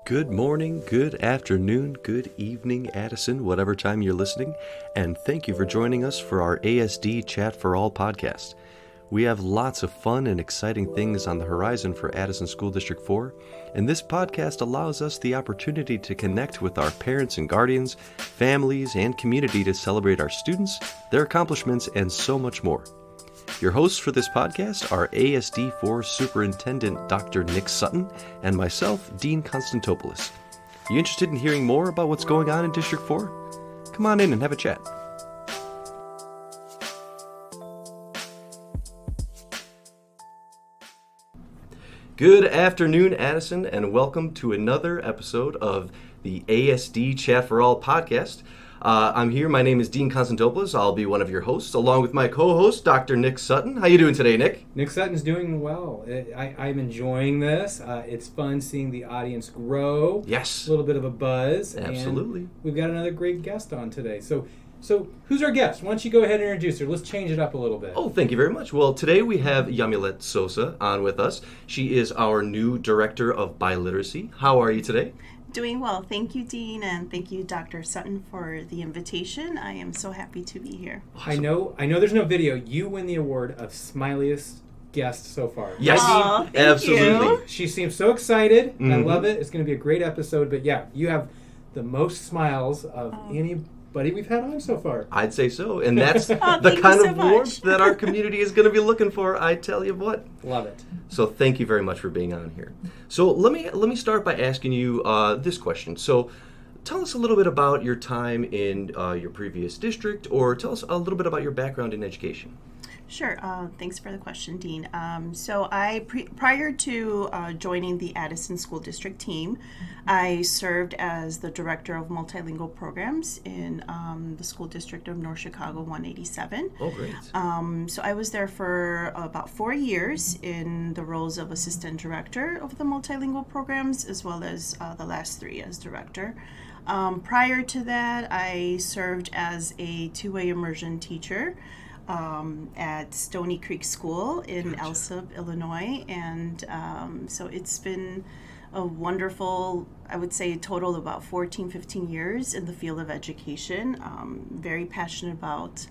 Good morning, good afternoon, good evening, Addison, whatever time you're listening, and thank you for joining us for our ASD Chat for All podcast. We have lots of fun and exciting things on the horizon for Addison School District 4, and this podcast allows us the opportunity to connect with our parents and guardians, families, and community to celebrate our students, their accomplishments, and so much more. Your hosts for this podcast are ASD4 Superintendent Dr. Nick Sutton and myself, Dean Constantopoulos. You interested in hearing more about what's going on in District 4? Come on in and have a chat. Good afternoon, Addison, and welcome to another episode of the ASD Chat for All podcast. I'm here. My name is Dean Constantopoulos. I'll be one of your hosts, along with my co-host, Dr. Nick Sutton. How you doing today, Nick? Nick Sutton's doing well. I'm enjoying this. It's fun seeing the audience grow. Yes. A little bit of a buzz. Absolutely. And we've got another great guest on today. So who's our guest? Why don't you go ahead and introduce her? Let's change it up a little bit. Oh, thank you very much. Well, today we have Yamilette Sosa on with us. She is our new Director of Biliteracy. How are you today? Doing well. Thank you, Dean, and thank you, Dr. Sutton, for the invitation. I am so happy to be here. Awesome. I know there's no video. You win the award of smiliest guest so far. Yes, Aw, absolutely. you. She seems so excited. Mm-hmm. I love it. It's going to be a great episode. But yeah, you have the most smiles of anybody we've had on so far. I'd say so, and that's the thank kind you so of warmth much. that our community is going to be looking for, I tell you what. Love it. So thank you very much for being on here. So let me start by asking you this question. So tell us a little bit about your time in your previous district, or tell us a little bit about your background in education. Sure. Thanks for the question, Dean. So prior to joining the Addison School District team, I served as the Director of Multilingual Programs in the School District of North Chicago 187. Oh, great. So I was there for about 4 years in the roles of Assistant Director of the Multilingual Programs, as well as the last 3 as Director. Prior to that, I served as a two-way immersion teacher at Stony Creek School in Gotcha. Elsip, Illinois, and so it's been a wonderful, I would say, a total of about 15 years in the field of education. Very passionate about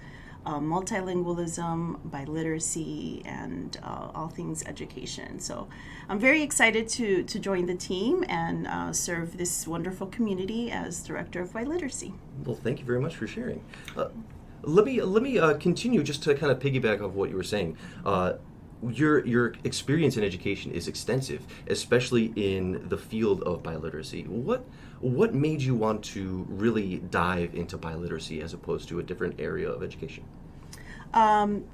multilingualism, biliteracy, and all things education. So I'm very excited to join the team and serve this wonderful community as Director of Biliteracy. Well, thank you very much for sharing. Let me continue just to kind of piggyback off what you were saying. Your experience in education is extensive, especially in the field of biliteracy. What made you want to really dive into biliteracy as opposed to a different area of education?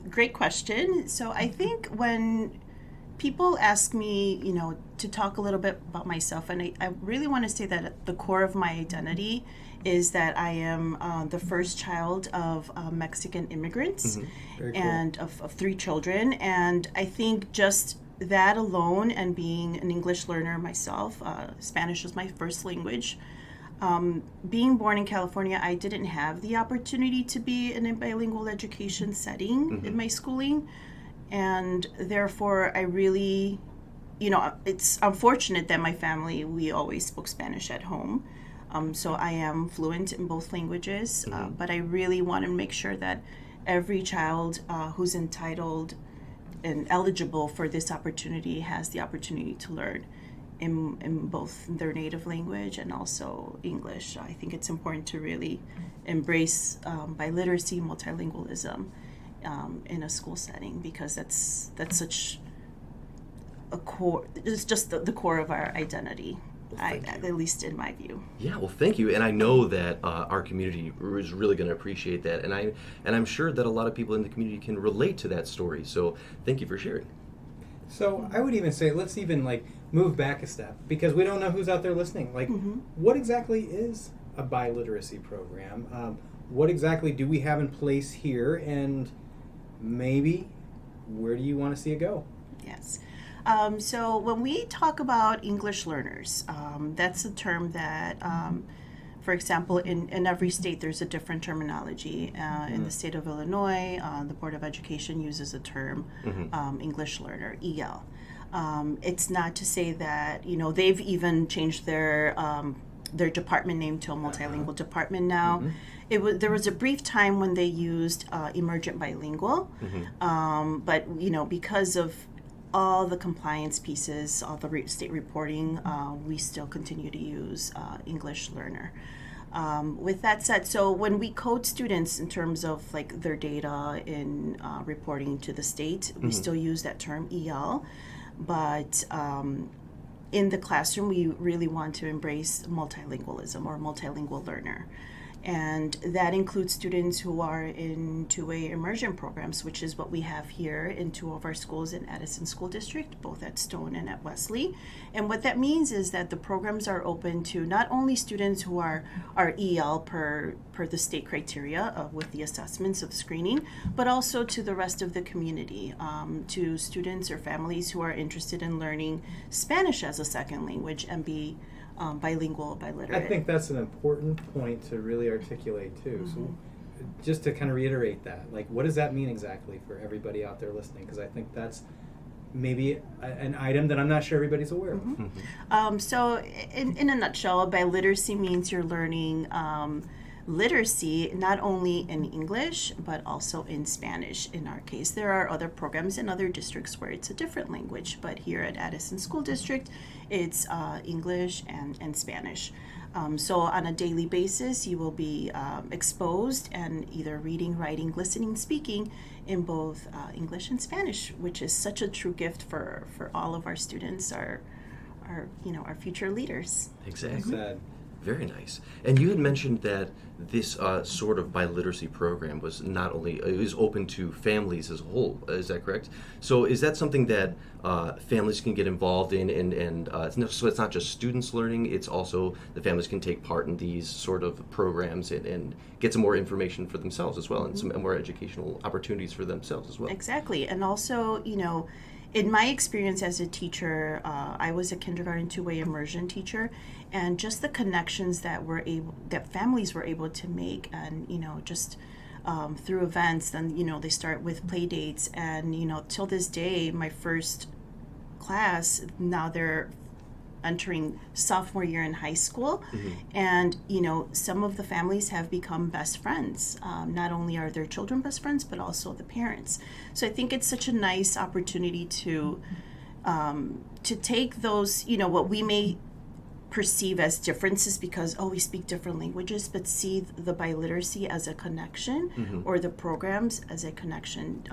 Great question. So I think when people ask me, to talk a little bit about myself, and I really want to say that at the core of my identity is that I am the first child of Mexican immigrants. Mm-hmm. Very cool. And of 3 children. And I think just that alone, and being an English learner myself, Spanish was my first language. Being born in California, I didn't have the opportunity to be in a bilingual education setting in my schooling. And therefore, I really, it's unfortunate that my family, we always spoke Spanish at home. So I am fluent in both languages, but I really want to make sure that every child who's entitled and eligible for this opportunity has the opportunity to learn in both their native language and also English. I think it's important to really embrace biliteracy, multilingualism in a school setting, because that's such a core. It's just the core of our identity. At least in my view. Yeah, well, thank you, and I know that our community is really going to appreciate that, and I'm sure that a lot of people in the community can relate to that story. So, thank you for sharing. So I would even say, let's even move back a step, because we don't know who's out there listening. What exactly is a biliteracy program? What exactly do we have in place here, and maybe where do you want to see it go? Yes. So when we talk about English learners, that's a term that For example, in every state, there's a different terminology. In the state of Illinois, the Board of Education uses a term, English learner, EL. It's not to say that, they've even changed their department name to a multilingual department now. There was a brief time when they used emergent bilingual, but because of all the compliance pieces, all the state reporting, we still continue to use English learner. With that said, so when we code students in terms of like their data in reporting to the state, we still use that term EL, but in the classroom, we really want to embrace multilingualism or multilingual learner. And that includes students who are in two-way immersion programs, which is what we have here in two of our schools in Addison School District, both at Stone and at Wesley. And what that means is that the programs are open to not only students who are EL per the state criteria with the assessments of screening, but also to the rest of the community, to students or families who are interested in learning Spanish as a second language and be bilingual, biliterate. I think that's an important point to really articulate too. So just to kind of reiterate that, like, what does that mean exactly for everybody out there listening? Because I think that's maybe an item that I'm not sure everybody's aware of. So in a nutshell, biliteracy means you're learning literacy not only in English but also in Spanish. In our case, there are other programs in other districts where it's a different language, but here at Addison School District it's English and Spanish. So on a daily basis you will be exposed and either reading, writing, listening, speaking in both English and Spanish, which is such a true gift for all of our students, our future leaders. Exactly. Very nice. And you had mentioned that this sort of biliteracy program was not only is open to families as a whole. Is that correct? So is that something that families can get involved in, and so it's not just students learning, it's also the families can take part in these sort of programs and get some more information for themselves as well, and some more educational opportunities for themselves as well. Exactly. And also, in my experience as a teacher, I was a kindergarten two-way immersion teacher, and just the connections that families were able to make, and just through events, then they start with play dates, and till this day, my first class, now they're entering sophomore year in high school, and some of the families have become best friends. Not only are their children best friends, but also the parents. So I think it's such a nice opportunity to take those, what we may perceive as differences because we speak different languages, but see the biliteracy as a connection, or the programs as a connection.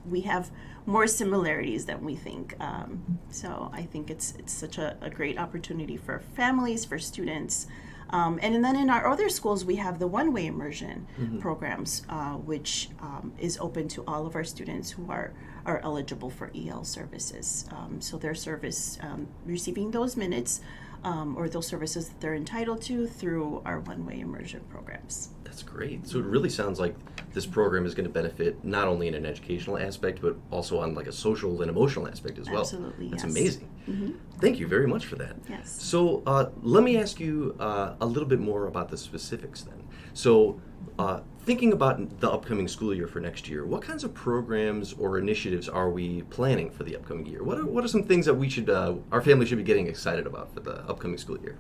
We have more similarities than we think. So I think it's such a great opportunity for families, for students. And then in our other schools, we have the one-way immersion programs, which is open to all of our students who are eligible for EL services. So their service, receiving those minutes or those services that they're entitled to through our one-way immersion programs. That's great. So it really sounds like this program is going to benefit not only in an educational aspect, but also on like a social and emotional aspect as well. Absolutely, That's yes. amazing. Thank you very much for that. Yes. So let me ask you a little bit more about the specifics then. So thinking about the upcoming school year for next year, what kinds of programs or initiatives are we planning for the upcoming year? What are some things that we should, our family should be getting excited about for the upcoming school year?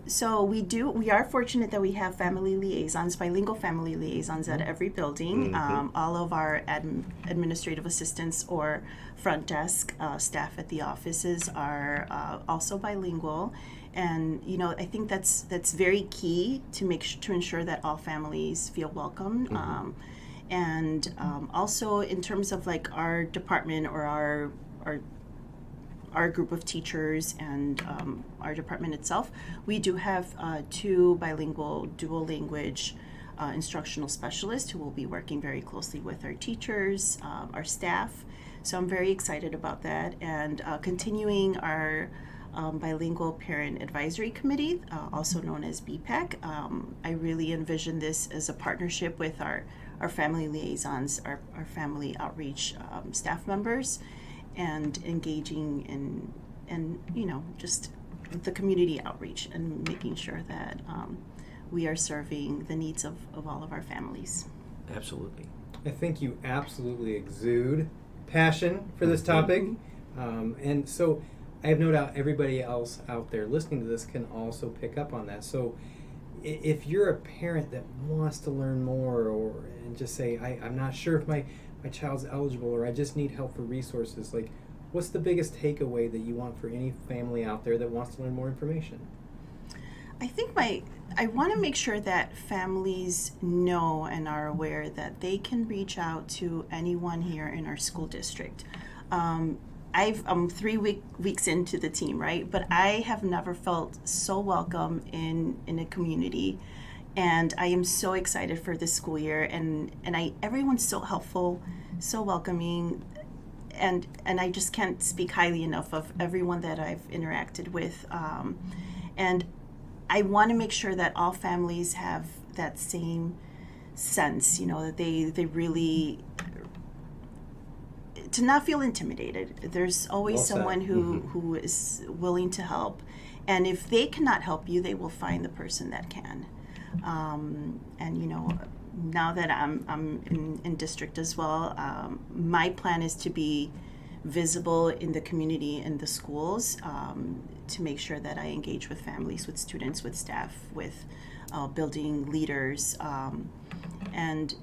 So we are fortunate that we have family liaisons, bilingual family liaisons at every building. All of our administrative assistants or front desk staff at the offices are also bilingual. And I think that's very key to ensure that all families feel welcome. And also in terms of like our department or our group of teachers and our department itself, we do have 2 bilingual dual language instructional specialists who will be working very closely with our teachers, our staff. So I'm very excited about that, and continuing our Bilingual Parent Advisory Committee, also known as BPAC. I really envision this as a partnership with our family liaisons, our family outreach staff members, and engaging in just the community outreach and making sure that we are serving the needs of all of our families. Absolutely. I think you absolutely exude passion for this topic. And so I have no doubt everybody else out there listening to this can also pick up on that. So if you're a parent that wants to learn more and just say, I'm not sure if my child's eligible, or I just need help for resources, like, what's the biggest takeaway that you want for any family out there that wants to learn more information? I think I want to make sure that families know and are aware that they can reach out to anyone here in our school district. I'm 3 weeks into the team, right? But I have never felt so welcome in a community, and I am so excited for this school year. And everyone's so helpful, so welcoming, and I just can't speak highly enough of everyone that I've interacted with. And I want to make sure that all families have that same sense, that they really, to not feel intimidated. There's always someone who is willing to help. And if they cannot help you, they will find the person that can. And, now that I'm in district as well, my plan is to be visible in the community and the schools, to make sure that I engage with families, with students, with staff, with building leaders, and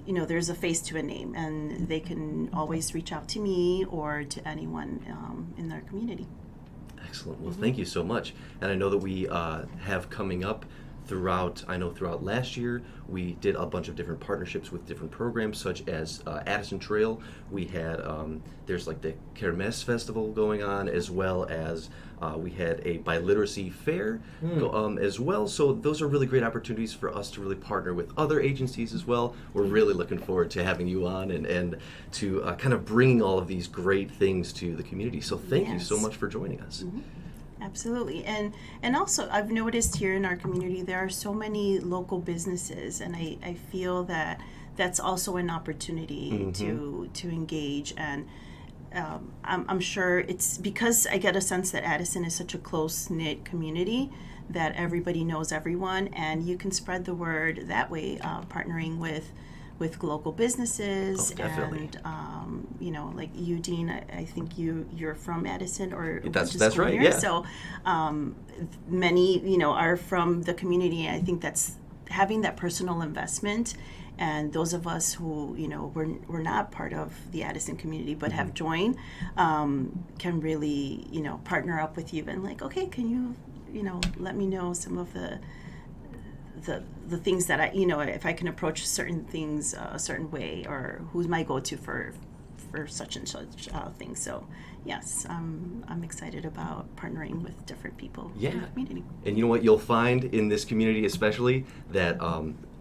there's a face to a name, and they can always reach out to me or to anyone in their community. Excellent. Well, thank you so much. And I know that we have coming up throughout last year, we did a bunch of different partnerships with different programs, such as Addison Trail. We had, there's like the Kermesse Festival going on, as well as we had a Biliteracy fair as well. So those are really great opportunities for us to really partner with other agencies as well. We're really looking forward to having you on and to kind of bringing all of these great things to the community. So thank you so much for joining us. Absolutely. And also, I've noticed here in our community there are so many local businesses, and I feel that that's also an opportunity to engage. And I'm sure it's because I get a sense that Addison is such a close-knit community that everybody knows everyone, and you can spread the word that way, partnering with local businesses. Definitely. And like you, Dean, I think you're from Addison, or that's right. Here. Yeah. So many are from the community. I think that's having that personal investment. And those of us who we're not part of the Addison community but have joined can really partner up with you and like, okay, can you let me know some of the things that I, if I can approach certain things a certain way, or who's my go-to for such and such things. So yes, I'm excited about partnering with different people in the community. And you know what you'll find in this community, especially, that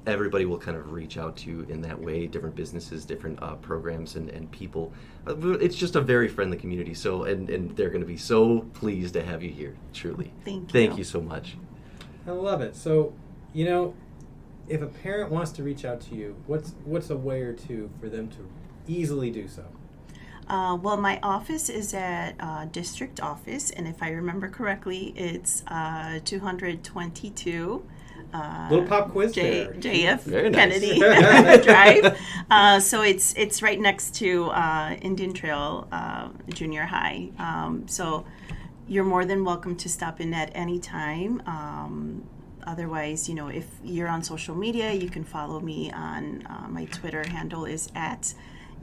everybody will kind of reach out to you in that way, different businesses, different programs and people. It's just a very friendly community. So, and they're going to be so pleased to have you here, truly. Thank you so much. I love it. So, if a parent wants to reach out to you, what's a way or two for them to easily do so? Well, my office is at district office, and if I remember correctly, it's 222 little pop quiz there. JF Kennedy Drive. So it's right next to Indian Trail Junior High. So you're more than welcome to stop in at any time. Otherwise, if you're on social media, you can follow me on my Twitter handle is at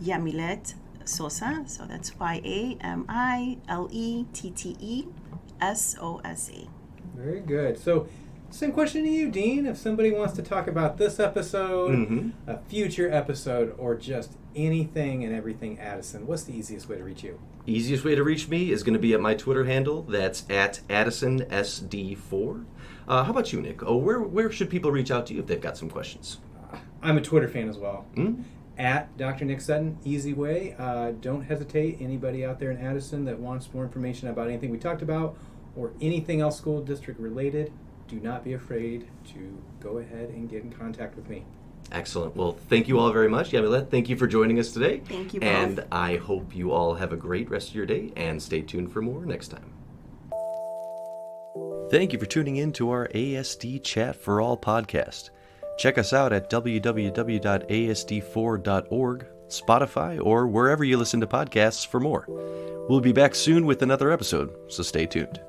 Yamilette Sosa. So that's YAMILETTESOSA. Very good. So same question to you, Dean. If somebody wants to talk about this episode, a future episode, or just anything and everything Addison, what's the easiest way to reach you? Easiest way to reach me is going to be at my Twitter handle. That's at AddisonSD4. How about you, Nick? Where should people reach out to you if they've got some questions? I'm a Twitter fan as well. At Dr. Nick Sutton, easy way. Don't hesitate. Anybody out there in Addison that wants more information about anything we talked about or anything else school district related, do not be afraid to go ahead and get in contact with me. Excellent. Well, thank you all very much. Yamilette, thank you for joining us today. Thank you both. And I hope you all have a great rest of your day, and stay tuned for more next time. Thank you for tuning in to our ASD Chat for All podcast. Check us out at www.asd4.org, Spotify, or wherever you listen to podcasts for more. We'll be back soon with another episode, so stay tuned.